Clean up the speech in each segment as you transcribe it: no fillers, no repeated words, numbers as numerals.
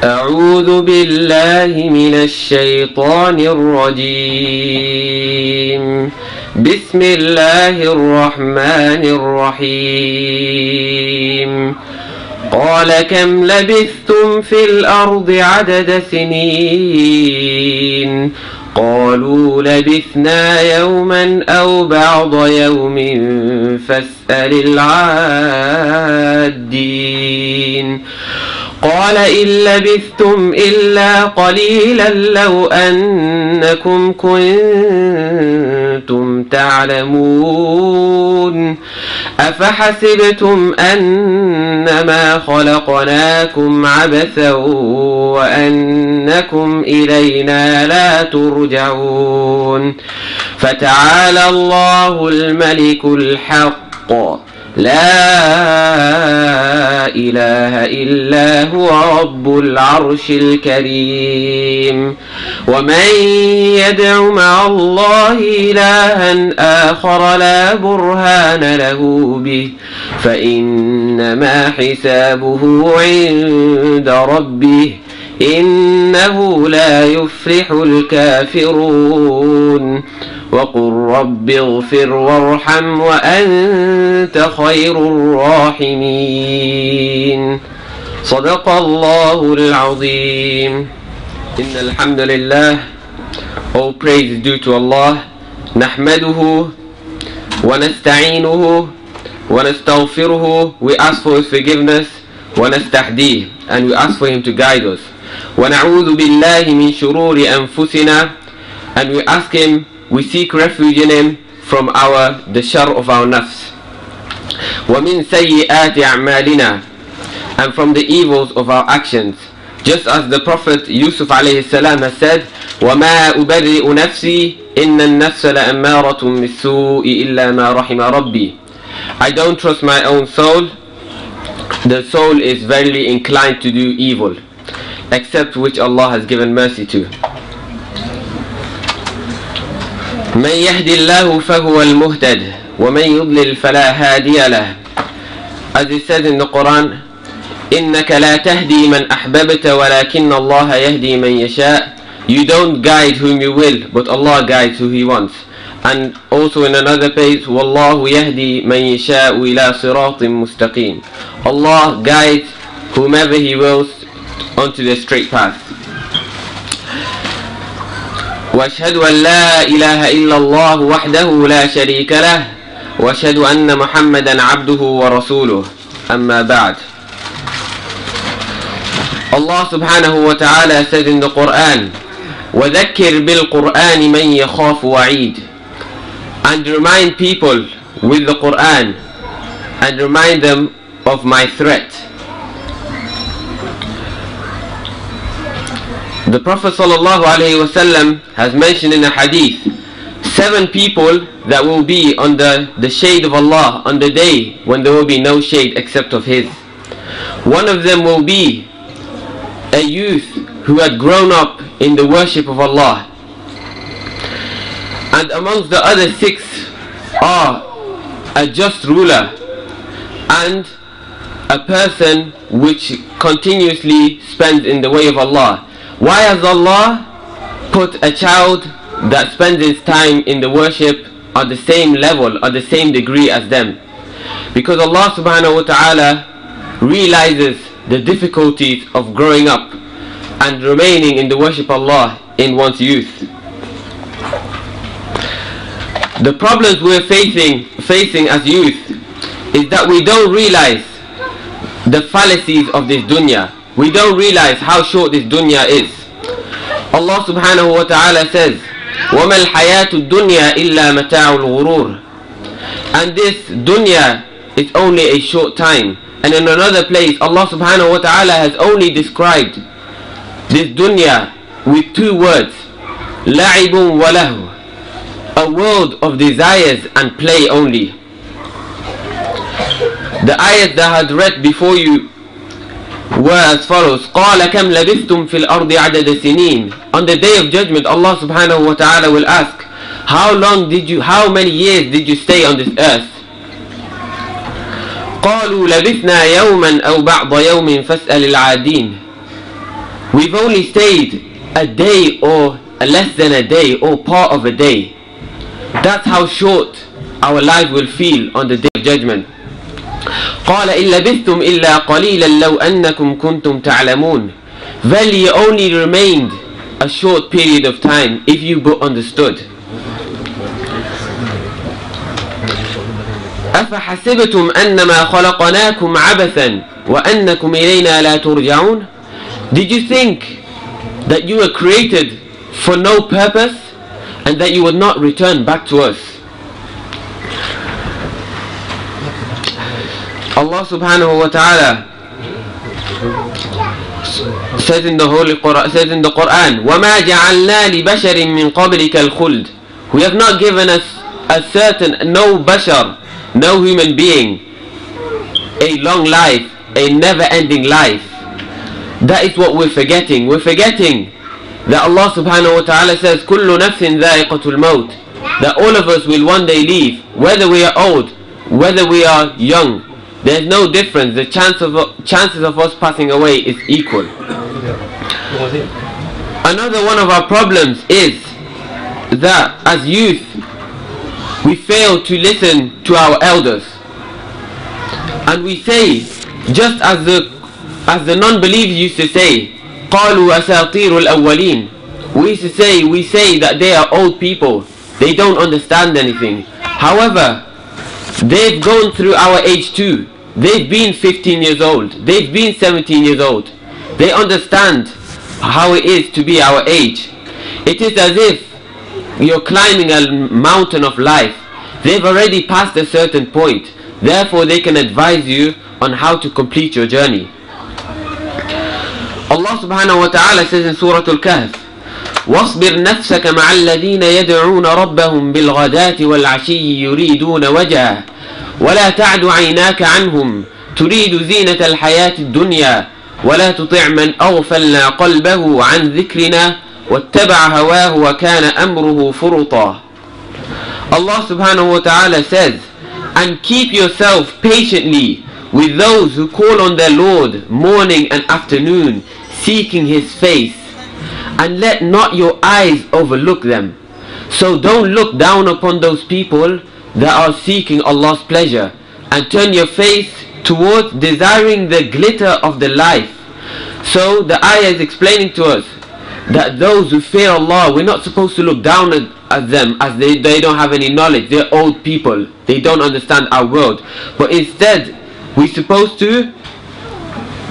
أعوذ بالله من الشيطان الرجيم. بسم الله الرحمن الرحيم. قال كم لبثتم في الأرض عدد سنين؟ قالوا لبثنا يوما أو بعض يوم فاسأل العادين. قال إن لبثتم إلا قليلا لو أنكم كنتم تعلمون. أفحسبتم أنما خلقناكم عبثا وأنكم إلينا لا ترجعون. فتعالى الله الملك الحق لا إله إلا هو رب العرش الكريم. ومن يدع مع الله إلها آخر لا برهان له به فإنما حسابه عند ربه إنه لا يفلح الكافرون. وقل رب اغفر وارحم وأنت خير الراحمين. صدق الله العظيم. إن الحمد لله. All praise is due to Allah. نحمده ونستعينه ونستغفره. We ask for His forgiveness. ونستهديه, and we ask for Him to guide us. ونعوذ بالله من شرور أنفسنا, and we ask Him, we seek refuge in Him from the shar of our nafs. وَمِن سَيِّئَاتِ أَعْمَالِنَا, and from the evils of our actions. Just as the Prophet Yusuf alayhi salam has said, وَمَا أُبَرِّئُ نَفْسِي إِنَّ النَّفْسَ لَأَمَّارَةٌ بِالسُّوءِ إِلَّا مَا رَحِمَ رَبِّي. I don't trust my own soul. The soul is verily inclined to do evil, except which Allah has given mercy to. من يهدي الله فهو المهتد ومن يضلل فلا هادي له. As it says in the Quran, إنك لا تهدي من أحببت ولكن الله يهدي من يشاء. You don't guide whom you will, but Allah guides who He wants. And also in another page, والله يهدي من يشاء إلى صراط مستقيم. Allah guides whomever He wills onto the straight path. وأشهد أن لا إله إلا الله وحده لا شريك له وأشهد أن محمدا عبده ورسوله. أما بعد. Allah subhanahu wa ta'ala says in the Quran, وَذَكِّرْ بِالْقُرْآنِ مَنْ يَخَافُ وَعِيدٍ, and remind people with the Quran and remind them of my threat. The Prophet ﷺ has mentioned in a hadith 7 people that will be under the shade of Allah on the day when there will be no shade except of His. One of them will be a youth who had grown up in the worship of Allah. And amongst the other 6 are a just ruler and a person which continuously spends in the way of Allah. Why has Allah put a child that spends his time in the worship on the same level, or the same degree as them? Because Allah subhanahu wa ta'ala realizes the difficulties of growing up and remaining in the worship of Allah in one's youth. The problems we're facing as youth is that we don't realize the fallacies of this dunya. We don't realize how short this dunya is. Allah subhanahu wa ta'ala says, وَمَا الْحَيَاةُ الدُّنْيَا إِلَّا مَتَاعُ الْغُرُورِ, and this dunya is only a short time. And in another place, Allah subhanahu wa ta'ala has only described this dunya with 2 words, لَعِبٌ وَلَهُ, a world of desires and play only. The ayat that I had read before you were as follows: قال كم لبثتم في الأرض عدد سنين. On the day of judgment, Allah subhanahu wa ta'ala will ask, how many years did you stay on this earth? قالوا لبثنا يوما أو بعض يوم فاسأل العادين. we've only stayed a day or less than a day or part of a day. That's how short our life will feel on the day of judgment. قال إن لبثتم إلا قليلا لو أنكم كنتم تعلمون. Verily you only remained a short period of time if you understood. أفحسبتم أنما خلقناكم عبثا وأنكم إلينا لا ترجعون. Did you think that you were created for no purpose and that you would not return back to us? Allah subhanahu wa ta'ala says in the Holy Quran, وَمَا جَعَلْنَا لِبَشَرٍ مِّن قَبْلِكَ الْخُلْدِ. We have not given us a certain, no bashar, no human being, a long life, a never-ending life. That is what we're forgetting. We're forgetting that Allah subhanahu wa ta'ala says كُلُّ نَفْسٍ ذَائِقَةُ الْمَوْتِ, that all of us will one day leave, whether we are old, whether we are young. There's no difference. The chances of us passing away is equal. Another one of our problems is that as youth we fail to listen to our elders, and we say, just as the non-believers used to say, قالوا أساطير الأولين. We say that they are old people, they don't understand anything. However, they've gone through our age too. They've been 15 years old, they've been 17 years old. They understand how it is to be our age. It is as if you're climbing a mountain of life. They've already passed a certain point, therefore they can advise you on how to complete your journey. Allah subhanahu wa ta'ala says in Surah Al-Kahf, واصبر نفسك مع الذين يدعون ربهم بالغداة والعشي يريدون وجهه ولا تعد عيناك عنهم تريد زينة الحياة الدنيا ولا تطع من أغفلنا قلبه عن ذكرنا واتبع هواه وكان أمره فرطا. Allah subhanahu wa ta'ala says, and keep yourself patiently with those who call on their Lord morning and afternoon, seeking His face, and let not your eyes overlook them. So don't look down upon those people that are seeking Allah's pleasure, and turn your face towards desiring the glitter of the life. So the ayah is explaining to us that those who fear Allah, we're not supposed to look down at them as they don't have any knowledge. They're old people, they don't understand our world, but instead we're supposed to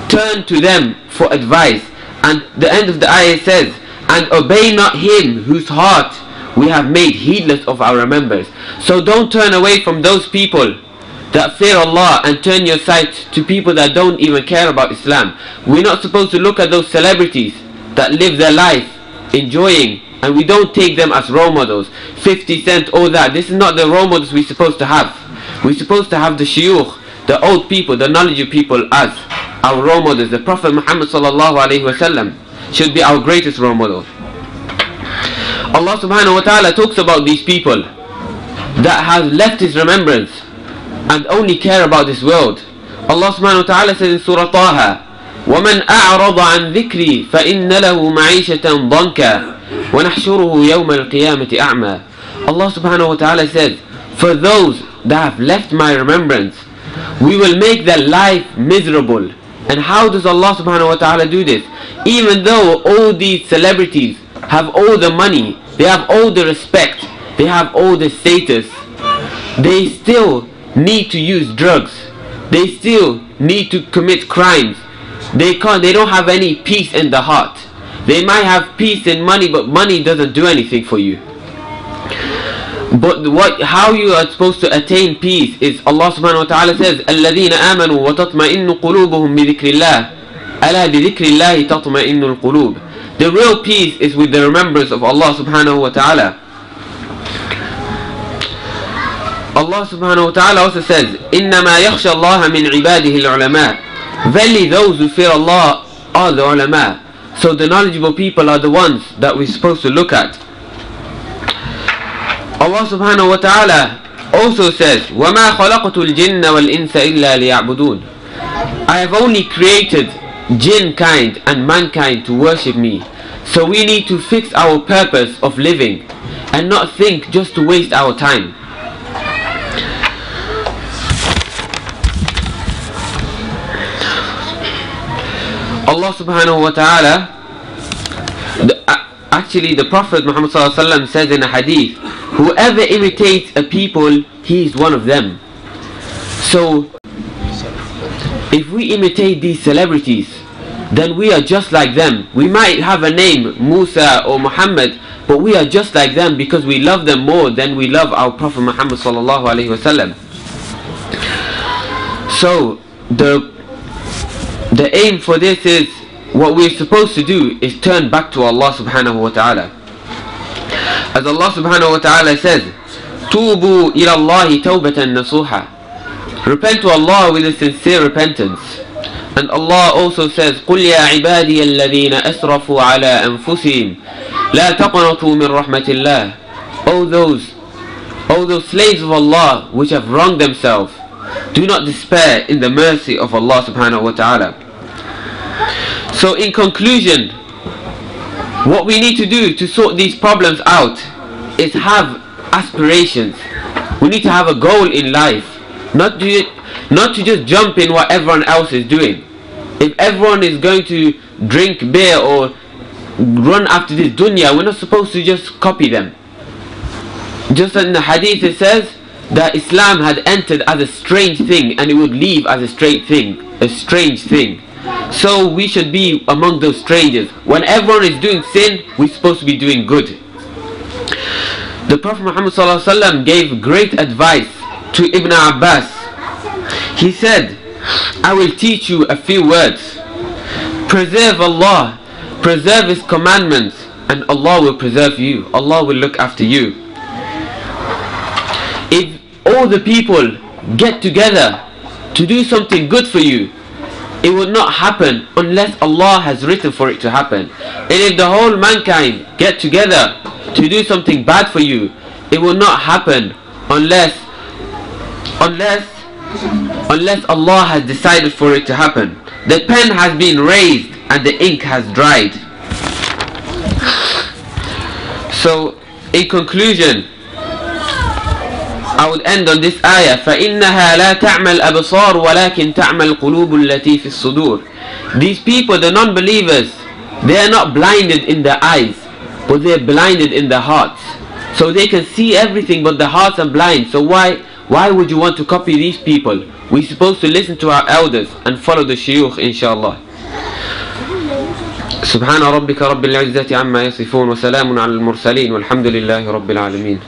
turn to them for advice. And the end of the ayah says, and obey not him whose heart we have made heedless of our remembrance. So don't turn away from those people that fear Allah and turn your sight to people that don't even care about Islam. We're not supposed to look at those celebrities that live their life enjoying, and we don't take them as role models. 50 Cent, all that. This is not the role models we're supposed to have. We're supposed to have the shuyukh, the old people, the knowledgeable people as our role models. The Prophet Muhammad sallallahu alaihi wasallam should be our greatest role model. Allah subhanahu wa ta'ala talks about these people that have left His remembrance and only care about this world. Allah subhanahu wa ta'ala says in Surah Taha, وَمَنْ أَعْرَضَ عَنْ ذِكْرِي فَإِنَّ لَهُ مَعِيشَةً ضَنْكًا وَنَحْشُرُهُ يَوْمَ الْقِيَامَةِ أَعْمَى. Allah subhanahu wa ta'ala says, for those that have left my remembrance, we will make their life miserable. And how does Allah subhanahu wa ta'ala do this? Even though all these celebrities have all the money, they have all the respect, they have all the status, they still need to use drugs, they still need to commit crimes. They don't have any peace in the heart. They might have peace in money, but money doesn't do anything for you. But how you are supposed to attain peace is Allah subhanahu wa ta'ala says, الَّذِينَ آمَنُوا وَتَطْمَئِنُّ قُلُوبُهُم بِذِكْرِ اللَّهِ أَلَا بِذِكْرِ اللَّهِ تَطْمَئِنُّ الْقُلُوبِ. The real peace is with the remembrance of Allah subhanahu wa ta'ala. Allah subhanahu wa ta'ala also says, إِنَّمَا يَخْشَى اللَّهَ مِنْ عِبَادِهِ الْعُلَمَاءِ. Verily those who fear Allah are the ulama. So the knowledgeable people are the ones that we're supposed to look at. Allah subhanahu wa ta'ala also says, وَمَا خَلَقْتُ الْجِنَّ وَالْإِنسَ إِلَّا لِيَعْبُدُونَ. I have only created jinn kind and mankind to worship me. So we need to fix our purpose of living and not think just to waste our time. Allah subhanahu wa ta'ala, actually the Prophet Muhammad sallallahu alaihi wasallam says in a hadith, whoever imitates a people, he is one of them. So if we imitate these celebrities, then we are just like them. We might have a name, Musa or Muhammad, but we are just like them because we love them more than we love our Prophet Muhammad sallallahu alaihi wasallam. So the aim for this is, what we're supposed to do is turn back to Allah subhanahu wa ta'ala. As Allah subhanahu wa ta'ala says, Tubu ila Allahi tawbatan nasuha. Repent to Allah with a sincere repentance. And Allah also says, قُلْ يَا عِبَادِيَ الَّذِينَ أَسْرَفُوا عَلَىٰ أَنفُسِهِمْ لَا تَقْنَطُوا مِنْ رَحْمَةِ اللَّهِ. O those slaves of Allah which have wronged themselves, do not despair in the mercy of Allah subhanahu wa ta'ala. So in conclusion, what we need to do to sort these problems out is have aspirations. We need to have a goal in life, not to just jump in what everyone else is doing. If everyone is going to drink beer or run after this dunya, we're not supposed to just copy them. Just in the hadith it says that Islam had entered as a strange thing and it would leave as a strange thing. So we should be among those strangers. When everyone is doing sin, we're supposed to be doing good. The Prophet Muhammad ﷺ gave great advice to Ibn Abbas. He said, I will teach you a few words. Preserve Allah, preserve His commandments, and Allah will preserve you. Allah will look after you. If all the people get together to do something good for you, it will not happen unless Allah has written for it to happen. And if the whole mankind get together to do something bad for you, it will not happen unless Allah has decided for it to happen. The pen has been raised and the ink has dried. So in conclusion, I would end on this ayah, فَإِنَّهَا لَا تَعْمَى الْأَبْصَارُ وَلَكِنْ تَعْمَى الْقُلُوبُ الَّتِي فِي الصُّدُورِ. These people, the non-believers, they are not blinded in their eyes, but they are blinded in their hearts. So they can see everything, but their hearts are blind. So why would you want to copy these people? We're supposed to listen to our elders and follow the shuyukh, inshallah. سبحان ربك رب العزة عما يصفون وسلام على المرسلين والحمد لله رب العالمين.